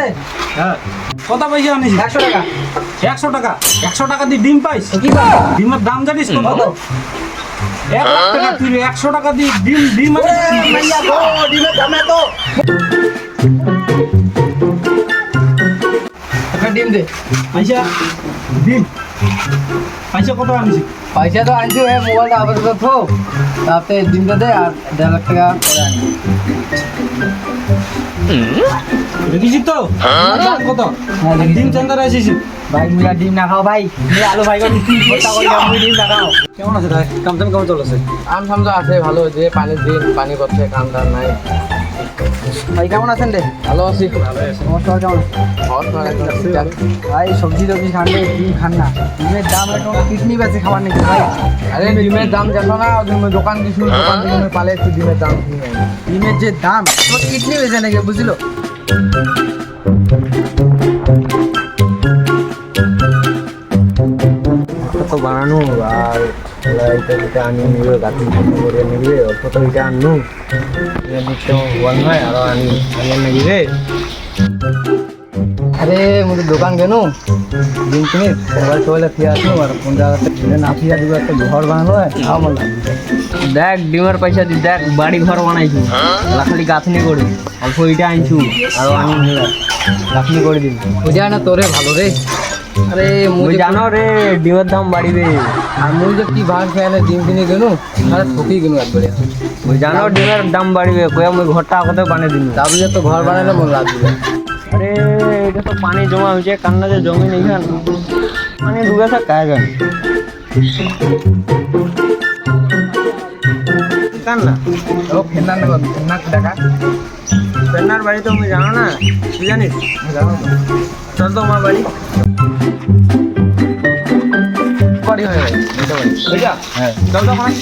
আছে? হ্যাঁ কত পয়সা আনিস? 100 টাকা। 100 টাকা? 100 টাকা দিয়ে ডিম পাইস? কি বল? ডিমের দাম জানিস কত? কত? 1 লাখ টাকা তুই 100 টাকা দিয়ে ডিম ভাইয়া গো, ডিমের দাম এত। একটা ডিম দে। পয়সা ডিম পয়সা কত আনিস? পয়সা তো আনছি, ওই মোবাইলটা আপাতত থো, তাতে ডিমটা দে আর 1.5 লাখ টাকা পরে আনি। দেখিস তো দাম কত? হ্যাঁ দেখি। ডিম সেন্টারে আসিস? ভাই মুই আর ডিম না খাও ভাই, মুই আলু ভাই করে তুই ভর্তা করে দাও, মুই ডিম না খাও। কেমন আছে ভাই? কাম টাম কেমন চলছে? আম সাম তো আছে ভালো, যে পানির দিন পানি করছে, কাম ধার নাই। ভাই কেমন আছেন রে? ভালো আছি। নমস্কার, কেমন? ভাই সবজি টবজি খান রে, ডিম খান না। ডিমের দাম এখন কিডনি বেশি খাবার নাকি ভাই? আরে ডিমের দাম দেখো না, দোকান কিছু দোকান থেকে পালে একটু ডিমের দাম, ডিমের যে দাম তোমার কিডনি বেশি নাকি বুঝলো? তো বানানো আর এটা আনি নিবে গাছি করে নিবে অল্প তো এটা আনু দিতে বল নয় আরো আনিয়ে নিবে। আরে মুঝে দোকান কেন ডিম কিনে সবাই সবাই ফিরে আসলো আর কোন জায়গাতে কিনে না ফিরে দিব, একটা ঘর বানালো আমার দেখ ডিমের পয়সা দি, দেখ বাড়ি ঘর বানাইছু খালি গাঁথনি করে অল্প ইটা আনছু আরো আনি নিবে গাঁথনি করে দিবি। বুঝা না তোরে ভালো রে। আরে মুই জানো রে ডিমের দাম বাড়িবে আর মুই যে কি ভাগ খেয়ালে ডিম কিনে গেলু, আরে ঠকি গেলু একবারে। মুই জানো ডিমের দাম বাড়িবে কয়া মুই ঘরটা কত বানিয়ে দিন। তারপরে যে তো ঘর বানালে মন লাগ দিবে। আরে এটা তো পানি জমা হয়েছে, কান্না যে জমি নেই খান পানি ডুবে থাক কায় গান কান্না ও ফেন্নার নেব, ফেন্নার টাকা পেন্নার বাড়ি তো আমি জানো না, তুই জানিস? জানো তো চল তো আমার বাড়ি। বাড়ি হয়ে গেছে এটা বাড়ি। বুঝা? হ্যাঁ চল তো ওখানে।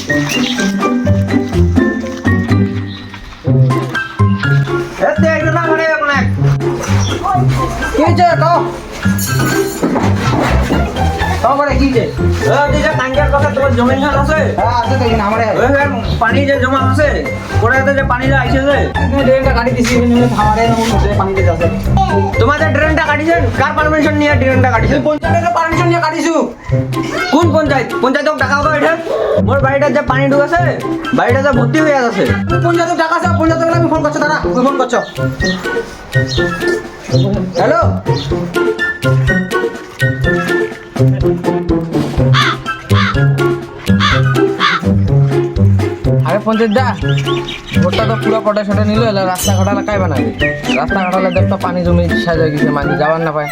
এতে একটু না মানে অনেক কি হয়েছে তো করে কি যে দিকে টাঙ্গার কথা তোমার জমি খান আছে হ্যাঁ আছে তো এখানে আমারে ওই পানি যে জমা আছে ওটাতে যে পানি আইছে যে ড্রেনটা কাটি দিছি, আমারে পানি দিতে আছে। তোমাদের ড্রেনটা কাটিছেন? কার পারমিশন নিয়ে ড্রেনটা কাটিছেন? পঞ্চায়েতের পারমিশন নিয়ে কাটিছু। কোন পঞ্চায়েত? পঞ্চায়েতক টাকাও তো এটা মোর বাড়িটার যে পানি ঢুকেছে বাড়িটা যে ভর্তি হয়ে আছে। পঞ্চায়েতের টাকা আছে, পঞ্চায়েতের আমি ফোন করছো দাদা, তুমি ফোন করছো। হ্যালো আরে পঞ্চায়েত দা, ভোটটা তো পুরো পটা ছটা নিল, এলা রাস্তা ঘাটালে কাই বানাবে? রাস্তা ঘাটালে দেখ তো পানি জমি সাজা গেছে, মানুষ যাবার না পায়।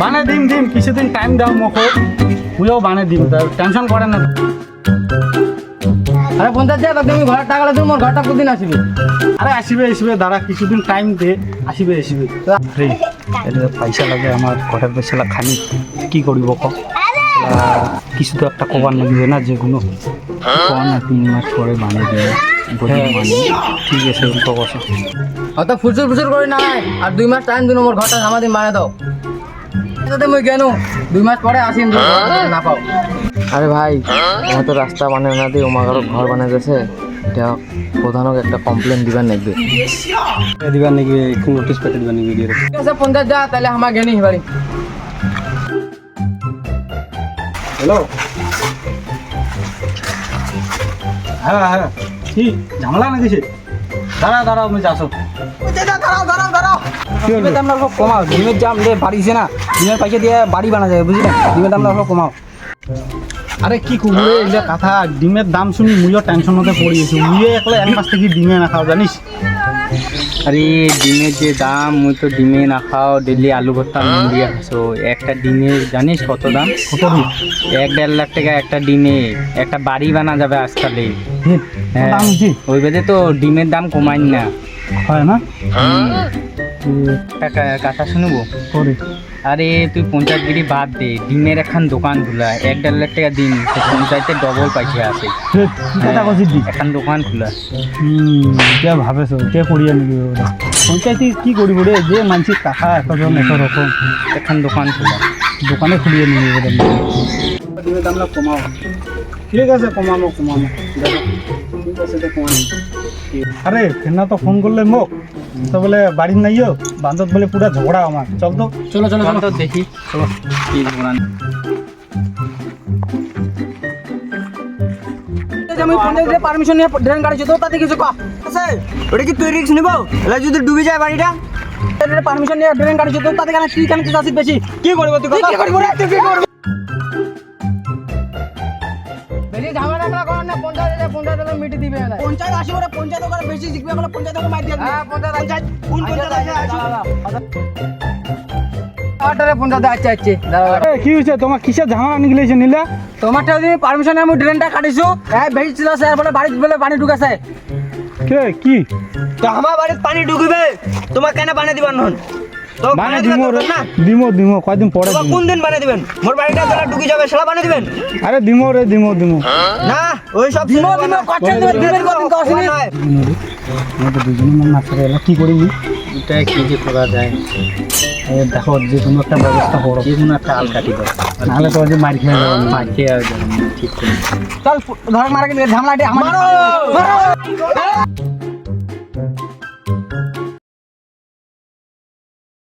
বানে দিম কিছুদিন টাইম দাও মকো, মুইও বানে দিম, টেনশন করেন না। আরে পঞ্চায়েত দা, তুমি ঘরের টাকা তুমি মোর ঘরটা কোনদিন আসবে? আরে আসবে দাঁড়া, কিছুদিন টাইম দে, আসবে রে। এটা পয়সা লাগে আমার, ঘরের পয়সা খালি কি করিব ক? কিছু তো একটা কবার লাগবে না, যেগুলো কন 3 মাস পরে বানিয়ে দেবে। ঠিক আছে তো কথা অত ফুচুর করে নাই, আর 2 মাস টাইম দিন মোর ঘরটা সামাদিন বানিয়ে দাও। এটাতে মই কেন 2 মাস পরে আসিম না পাও। আরে ভাই এত রাস্তা বানিয়ে না দিয়ে ওমাগার ঘর বানিয়ে দিয়েছে, এটা প্রধানক একটা কমপ্লেন দিবেন নাকি? দিবার নাকি নোটিস পেতে দিবার নাকি? ঠিক আছে পঞ্চায়েত যা, তাহলে আমার গেনি বাড়ি। হ্যালো, হ্যাঁ কি ঝামেলা না কিছু? দাঁড়াও আমি যাচ্ছ। ডিমের দামটা অল্প কমাও, ডিমের দাম যে বাড়িছে না, ডিমের পয়সা দিয়ে বাড়ি বানা যাবে বুঝলি না? ডিমের দামটা অল্প কমাও। আরে কি করবো রে এগুলো কথা, ডিমের দাম শুনি মুইও টেনশন মধ্যে পড়িয়েছি। মুইও একলা 1 মাস থেকে ডিমে না খাও জানিস? আরে ডিমের যে দাম, মুই তো ডিমে না খাও, ডেলি আলু ভর্তা নুন দিয়ে আসো। একটা ডিমের জানিস কত দাম? কত দিন 1-1.5 লাখ টাকা একটা ডিমে, একটা বাড়ি বানা যাবে আজকালে। হ্যাঁ, দাম কি ওই বাদে তো ডিমের দাম কমাই না হয় না? টাকা কথা শুনবো? করে আরে তুই পঞ্চায়েতগিরি বাদ দে, ডিমের এখন দোকান খোলা 1-1.5 লাখ টাকা দিন, পঞ্চায়েতে ডবল পয়সা আছে। কথা বলছি দি এখন দোকান খোলা। এতিয়া ভাবেছো এতিয়া করিয়া নিবি ওরা পঞ্চায়েতে কি করিব রে? যে মানুষের টাকা একজন রকম, এখন দোকান খোলা, দোকানে খুলিয়ে নিবি ওরা। ডিমের দামটা কমাও। ঠিক আছে কমানো আরে ফেনা তো ফোন করলে মোক তো বলে বাড়ির নাইও বান্ধব বলে পুরা ঝগড়া আমার চল তো চলো চলো চলো দেখি চলো কি ঘোরান আমি ফোন দিয়ে পারমিশন নিয়ে ড্রেন গাড়ি তো তাতে কিছু কহ আছে ওটা কি তুই রিস্ক নিব এলা যদি ডুবে যায় বাড়িটা পারমিশন নিয়ে ড্রেন গাড়ি তো তাতে কেন তুই কেন চাষি বেশি কি করব তুই কি করব রে তুই কি করব বেশি ঝামেলা আমরা করব না পঞ্চায়েত মিটি দিবে না পঞ্চায়েত আসি ওরা পঞ্চায়েত করে বেশি শিখবে বলে পঞ্চায়েত করে মার দিয়ে হ্যাঁ পঞ্চায়েত কোন পঞ্চায়েত আছে আটারে পঞ্চায়েত আচ্ছা আচ্ছা দাঁড়াও কি হয়েছে তোমার কিসের ঝামেলা নিগলেছে নিলা তোমারটা যদি পারমিশন আমি ড্রেনটা কাটিছো হ্যাঁ বেশি ছিল স্যার বলে বাড়ি বলে পানি ঢুকাছে কে কি তো আমার বাড়িতে পানি ঢুকবে তোমার কেন পানি দিবেন নন তো মানে দিমো কয়দিন পরে দিমো। কোন দিন পানি দিবেন মোর বাড়িটা তোরা ঢুকে যাবে সেটা পানি দিবেন আরে দিমো রে দিমো না ওই সব দিমো কষ্ট দিবেন কত তো আসেনি আমাদের দুজনের মন না করে এলা কি করিনি এটা কি যে করা যায় দেখো যে কোনো একটা ব্যবস্থা করো যে কোনো একটা আল কাটি দাও নাহলে তো যে মার খেয়ে যাবে মার খেয়ে আর যাবে না, ঠিক করে চল ধর মারা কিন্তু ঝামলাটি আমার